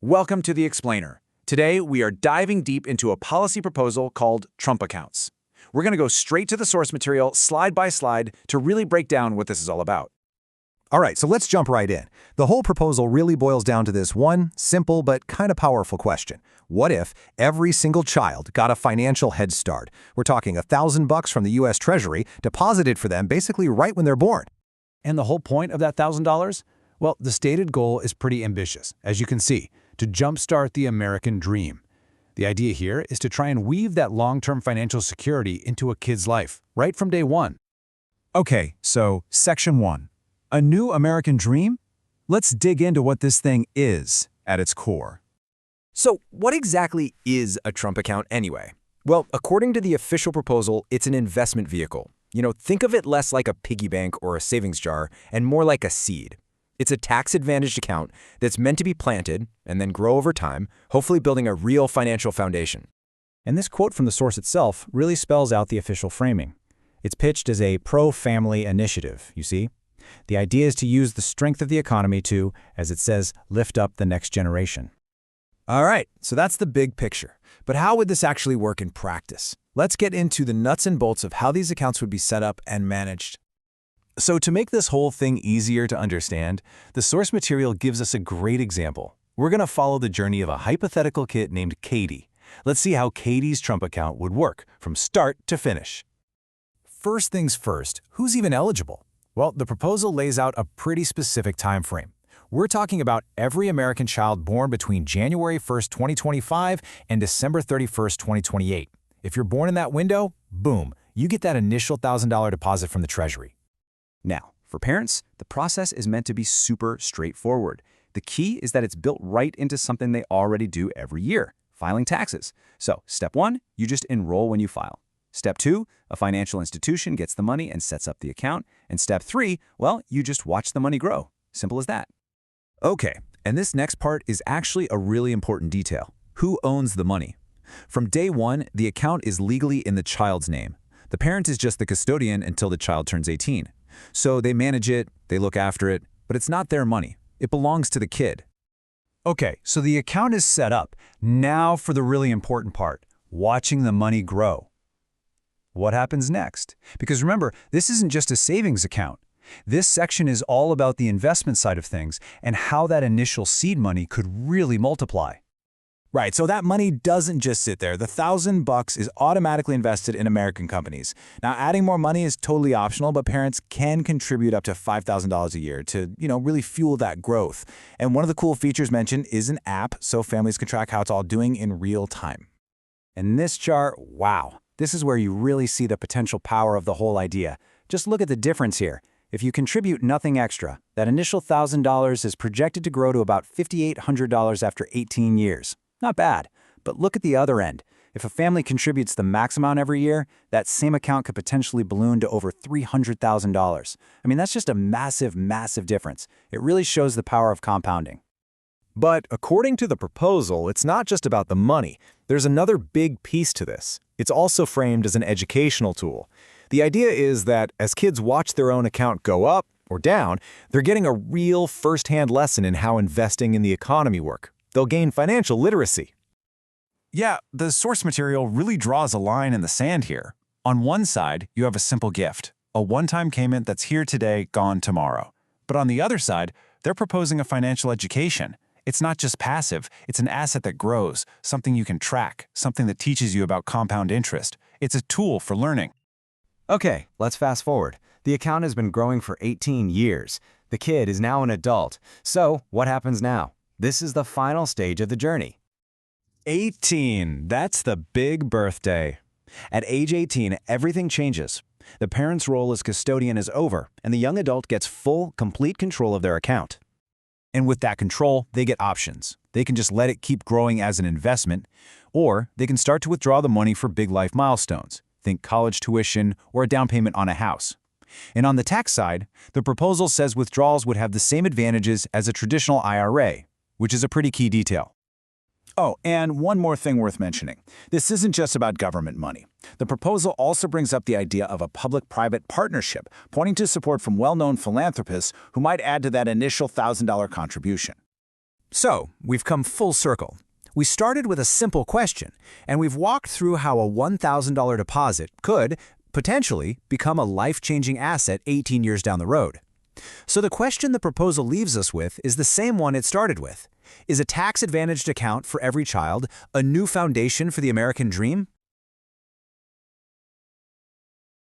Welcome to The Explainer. Today, we are diving deep into a policy proposal called Trump Accounts. We're going to go straight to the source material, slide by slide, to really break down what this is all about. All right, so let's jump right in. The whole proposal really boils down to this one simple but kind of powerful question. What if every single child got a financial head start? We're talking $1,000 from the U.S. Treasury deposited for them basically right when they're born. And the whole point of that $1,000? Well, the stated goal is pretty ambitious, as you can see, to jumpstart the American dream. The idea here is to try and weave that long-term financial security into a kid's life, right from day one. Okay, so Section 1. A new American dream? Let's dig into what this thing is at its core. So what exactly is a Trump account anyway? Well, according to the official proposal, it's an investment vehicle. Think of it less like a piggy bank or a savings jar and more like a seed. It's a tax-advantaged account that's meant to be planted and then grow over time, hopefully building a real financial foundation. And this quote from the source itself really spells out the official framing. It's pitched as a pro-family initiative, you see? The idea is to use the strength of the economy to, as it says, lift up the next generation. All right, so that's the big picture. But how would this actually work in practice? Let's get into the nuts and bolts of how these accounts would be set up and managed. So to make this whole thing easier to understand, the source material gives us a great example. We're going to follow the journey of a hypothetical kid named Katie. Let's see how Katie's Trump account would work from start to finish. First things first, who's even eligible? Well, the proposal lays out a pretty specific time frame. We're talking about every American child born between January 1st, 2025 and December 31st, 2028. If you're born in that window, boom, you get that initial $1,000 deposit from the Treasury. Now, for parents, the process is meant to be super straightforward. The key is that it's built right into something they already do every year, filing taxes. So, step 1, you just enroll when you file. Step 2, a financial institution gets the money and sets up the account. And step 3, well, you just watch the money grow. Simple as that. Okay, and this next part is actually a really important detail. Who owns the money? From day one, the account is legally in the child's name. The parent is just the custodian until the child turns 18. So they manage it, they look after it, but it's not their money. It belongs to the kid. Okay, so the account is set up. Now for the really important part, watching the money grow. What happens next? Because remember, this isn't just a savings account. This section is all about the investment side of things and how that initial seed money could really multiply. Right, so that money doesn't just sit there. The $1,000 is automatically invested in American companies. Now, adding more money is totally optional, but parents can contribute up to $5,000 a year to, really fuel that growth. And one of the cool features mentioned is an app, so families can track how it's all doing in real time. And this chart, wow, this is where you really see the potential power of the whole idea. Just look at the difference here. If you contribute nothing extra, that initial $1,000 is projected to grow to about $5,800 after 18 years. Not bad, but look at the other end. If a family contributes the max amount every year, that same account could potentially balloon to over $300,000. I mean, that's just a massive, massive difference. It really shows the power of compounding. But according to the proposal, it's not just about the money. There's another big piece to this. It's also framed as an educational tool. The idea is that as kids watch their own account go up or down, they're getting a real first-hand lesson in how investing in the economy work. They'll gain financial literacy. Yeah, the source material really draws a line in the sand here. On one side, you have a simple gift, a one-time payment that's here today, gone tomorrow. But on the other side, they're proposing a financial education. It's not just passive, it's an asset that grows, something you can track, something that teaches you about compound interest. It's a tool for learning. Okay, let's fast forward. The account has been growing for 18 years. The kid is now an adult. So what happens now? This is the final stage of the journey. 18, that's the big birthday. At age 18, everything changes. The parent's role as custodian is over, and the young adult gets full, complete control of their account. And with that control, they get options. They can just let it keep growing as an investment, or they can start to withdraw the money for big life milestones. Think college tuition or a down payment on a house. And on the tax side, the proposal says withdrawals would have the same advantages as a traditional IRA, which is a pretty key detail. Oh, and one more thing worth mentioning. This isn't just about government money. The proposal also brings up the idea of a public-private partnership, pointing to support from well-known philanthropists who might add to that initial $1,000 contribution. So, we've come full circle. We started with a simple question, and we've walked through how a $1,000 deposit could, potentially, become a life-changing asset 18 years down the road. So the question the proposal leaves us with is the same one it started with. Is a tax-advantaged account for every child a new foundation for the American dream?